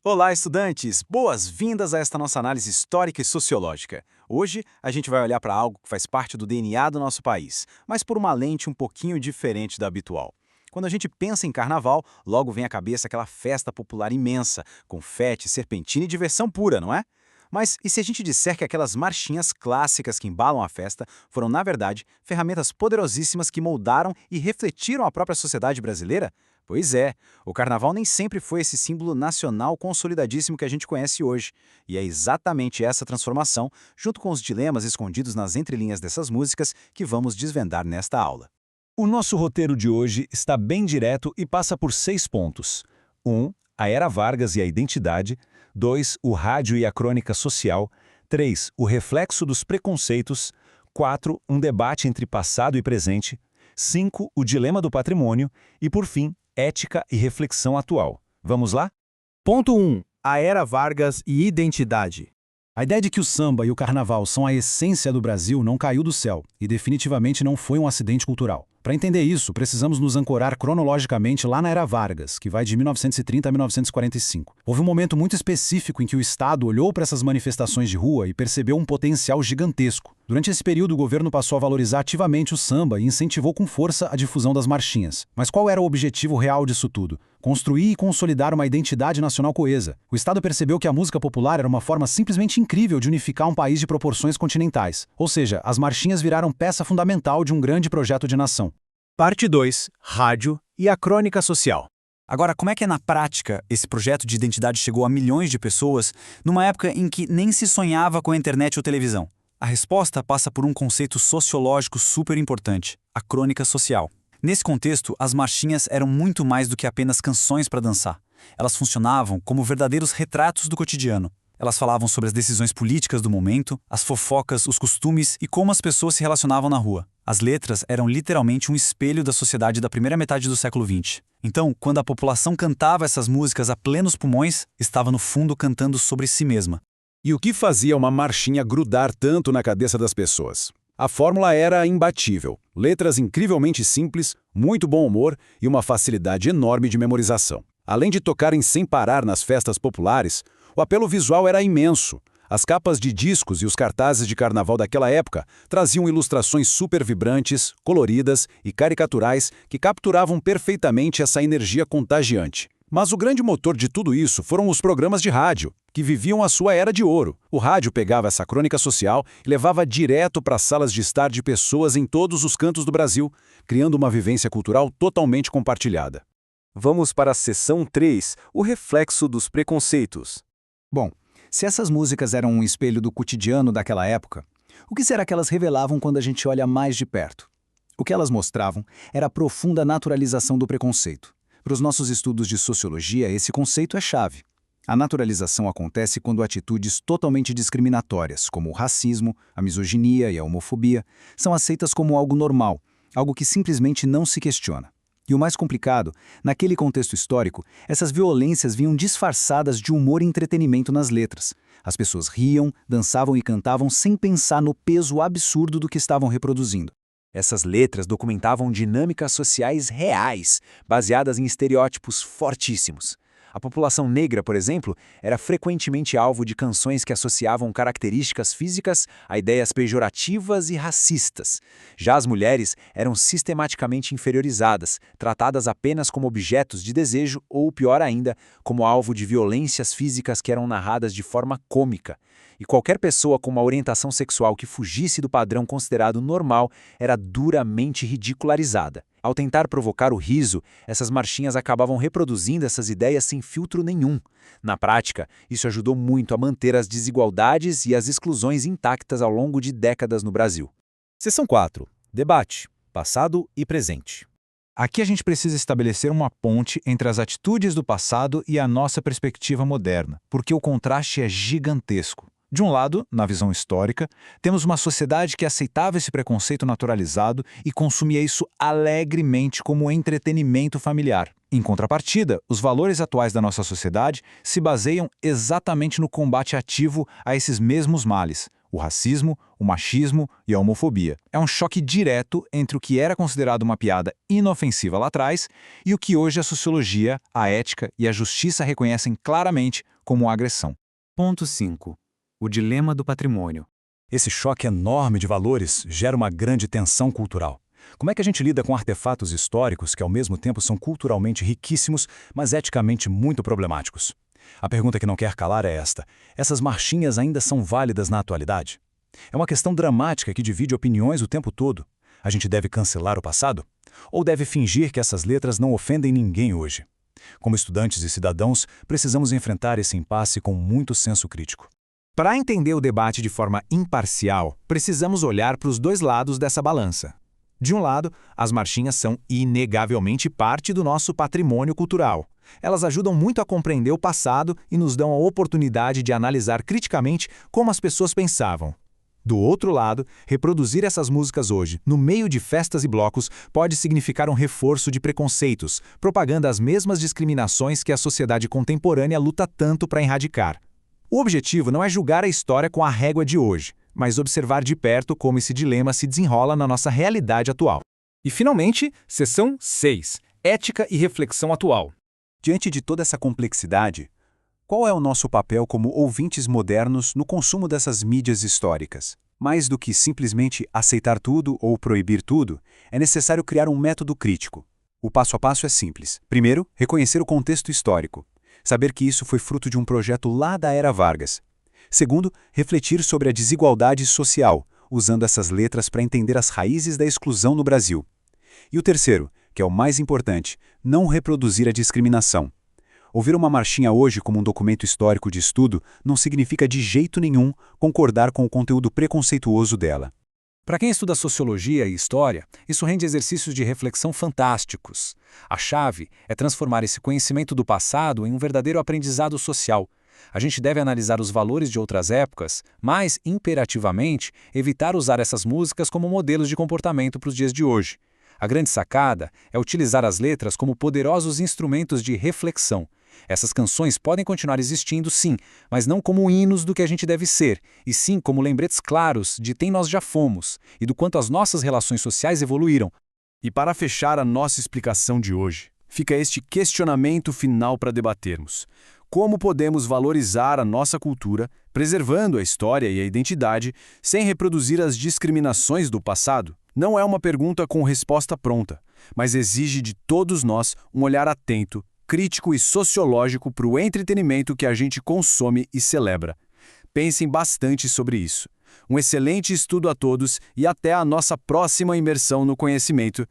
Olá, estudantes! Boas-vindas a esta nossa análise histórica e sociológica. Hoje, a gente vai olhar para algo que faz parte do DNA do nosso país, mas por uma lente um pouquinho diferente da habitual. Quando a gente pensa em carnaval, logo vem à cabeça aquela festa popular imensa, confete, serpentina e diversão pura, não é? Mas e se a gente disser que aquelas marchinhas clássicas que embalam a festa foram, na verdade, ferramentas poderosíssimas que moldaram e refletiram a própria sociedade brasileira? Pois é, o carnaval nem sempre foi esse símbolo nacional consolidadíssimo que a gente conhece hoje. E é exatamente essa transformação, junto com os dilemas escondidos nas entrelinhas dessas músicas, que vamos desvendar nesta aula. O nosso roteiro de hoje está bem direto e passa por 6 pontos. 1. A Era Vargas e a identidade. 2. O rádio e a crônica social. 3. O reflexo dos preconceitos. 4. Um debate entre passado e presente. 5. O dilema do patrimônio. E, por fim, ética e reflexão atual. Vamos lá? Ponto 1. A Era Vargas e identidade. A ideia de que o samba e o carnaval são a essência do Brasil não caiu do céu e definitivamente não foi um acidente cultural. Para entender isso, precisamos nos ancorar cronologicamente lá na Era Vargas, que vai de 1930 a 1945. Houve um momento muito específico em que o Estado olhou para essas manifestações de rua e percebeu um potencial gigantesco. Durante esse período, o governo passou a valorizar ativamente o samba e incentivou com força a difusão das marchinhas. Mas qual era o objetivo real disso tudo? Construir e consolidar uma identidade nacional coesa. O Estado percebeu que a música popular era uma forma simplesmente incrível de unificar um país de proporções continentais. Ou seja, as marchinhas viraram peça fundamental de um grande projeto de nação. Parte 2. Rádio e a crônica social. Agora, como é que na prática esse projeto de identidade chegou a milhões de pessoas numa época em que nem se sonhava com a internet ou televisão? A resposta passa por um conceito sociológico super importante, a crônica social. Nesse contexto, as marchinhas eram muito mais do que apenas canções para dançar. Elas funcionavam como verdadeiros retratos do cotidiano. Elas falavam sobre as decisões políticas do momento, as fofocas, os costumes e como as pessoas se relacionavam na rua. As letras eram literalmente um espelho da sociedade da primeira metade do século XX. Então, quando a população cantava essas músicas a plenos pulmões, estava no fundo cantando sobre si mesma. E o que fazia uma marchinha grudar tanto na cabeça das pessoas? A fórmula era imbatível. Letras incrivelmente simples, muito bom humor e uma facilidade enorme de memorização. Além de tocarem sem parar nas festas populares, o apelo visual era imenso. As capas de discos e os cartazes de carnaval daquela época traziam ilustrações super vibrantes, coloridas e caricaturais que capturavam perfeitamente essa energia contagiante. Mas o grande motor de tudo isso foram os programas de rádio, que viviam a sua era de ouro. O rádio pegava essa crônica social e levava direto para as salas de estar de pessoas em todos os cantos do Brasil, criando uma vivência cultural totalmente compartilhada. Vamos para a seção 3, o reflexo dos preconceitos. Bom, se essas músicas eram um espelho do cotidiano daquela época, o que será que elas revelavam quando a gente olha mais de perto? O que elas mostravam era a profunda naturalização do preconceito. Para os nossos estudos de sociologia, esse conceito é chave. A naturalização acontece quando atitudes totalmente discriminatórias, como o racismo, a misoginia e a homofobia, são aceitas como algo normal, algo que simplesmente não se questiona. E o mais complicado, naquele contexto histórico, essas violências vinham disfarçadas de humor e entretenimento nas letras. As pessoas riam, dançavam e cantavam sem pensar no peso absurdo do que estavam reproduzindo. Essas letras documentavam dinâmicas sociais reais, baseadas em estereótipos fortíssimos. A população negra, por exemplo, era frequentemente alvo de canções que associavam características físicas a ideias pejorativas e racistas. Já as mulheres eram sistematicamente inferiorizadas, tratadas apenas como objetos de desejo ou, pior ainda, como alvo de violências físicas que eram narradas de forma cômica. E qualquer pessoa com uma orientação sexual que fugisse do padrão considerado normal era duramente ridicularizada. Ao tentar provocar o riso, essas marchinhas acabavam reproduzindo essas ideias sem filtro nenhum. Na prática, isso ajudou muito a manter as desigualdades e as exclusões intactas ao longo de décadas no Brasil. Seção 4. Debate. Passado e presente. Aqui a gente precisa estabelecer uma ponte entre as atitudes do passado e a nossa perspectiva moderna, porque o contraste é gigantesco. De um lado, na visão histórica, temos uma sociedade que aceitava esse preconceito naturalizado e consumia isso alegremente como entretenimento familiar. Em contrapartida, os valores atuais da nossa sociedade se baseiam exatamente no combate ativo a esses mesmos males. o racismo, o machismo e a homofobia. É um choque direto entre o que era considerado uma piada inofensiva lá atrás e o que hoje a sociologia, a ética e a justiça reconhecem claramente como agressão. Ponto 5. O dilema do patrimônio. Esse choque enorme de valores gera uma grande tensão cultural. Como é que a gente lida com artefatos históricos que ao mesmo tempo são culturalmente riquíssimos, mas eticamente muito problemáticos? A pergunta que não quer calar é esta: essas marchinhas ainda são válidas na atualidade? É uma questão dramática que divide opiniões o tempo todo. A gente deve cancelar o passado? Ou deve fingir que essas letras não ofendem ninguém hoje? Como estudantes e cidadãos, precisamos enfrentar esse impasse com muito senso crítico. Para entender o debate de forma imparcial, precisamos olhar para os dois lados dessa balança. De um lado, as marchinhas são inegavelmente parte do nosso patrimônio cultural. Elas ajudam muito a compreender o passado e nos dão a oportunidade de analisar criticamente como as pessoas pensavam. Do outro lado, reproduzir essas músicas hoje, no meio de festas e blocos, pode significar um reforço de preconceitos, propagando as mesmas discriminações que a sociedade contemporânea luta tanto para erradicar. O objetivo não é julgar a história com a régua de hoje, mas observar de perto como esse dilema se desenrola na nossa realidade atual. E, finalmente, seção 6. Ética e reflexão atual. Diante de toda essa complexidade, qual é o nosso papel como ouvintes modernos no consumo dessas mídias históricas? Mais do que simplesmente aceitar tudo ou proibir tudo, é necessário criar um método crítico. O passo a passo é simples. Primeiro, reconhecer o contexto histórico. Saber que isso foi fruto de um projeto lá da Era Vargas. Segundo, refletir sobre a desigualdade social, usando essas letras para entender as raízes da exclusão no Brasil. E o terceiro, que é o mais importante, não reproduzir a discriminação. Ouvir uma marchinha hoje como um documento histórico de estudo não significa de jeito nenhum concordar com o conteúdo preconceituoso dela. Para quem estuda sociologia e história, isso rende exercícios de reflexão fantásticos. A chave é transformar esse conhecimento do passado em um verdadeiro aprendizado social. A gente deve analisar os valores de outras épocas, mas, imperativamente, evitar usar essas músicas como modelos de comportamento para os dias de hoje. A grande sacada é utilizar as letras como poderosos instrumentos de reflexão. Essas canções podem continuar existindo, sim, mas não como hinos do que a gente deve ser, e sim como lembretes claros de quem nós já fomos e do quanto as nossas relações sociais evoluíram. E para fechar a nossa explicação de hoje, fica este questionamento final para debatermos. Como podemos valorizar a nossa cultura, preservando a história e a identidade, sem reproduzir as discriminações do passado? Não é uma pergunta com resposta pronta, mas exige de todos nós um olhar atento, crítico e sociológico para o entretenimento que a gente consome e celebra. Pensem bastante sobre isso. Um excelente estudo a todos e até a nossa próxima imersão no conhecimento.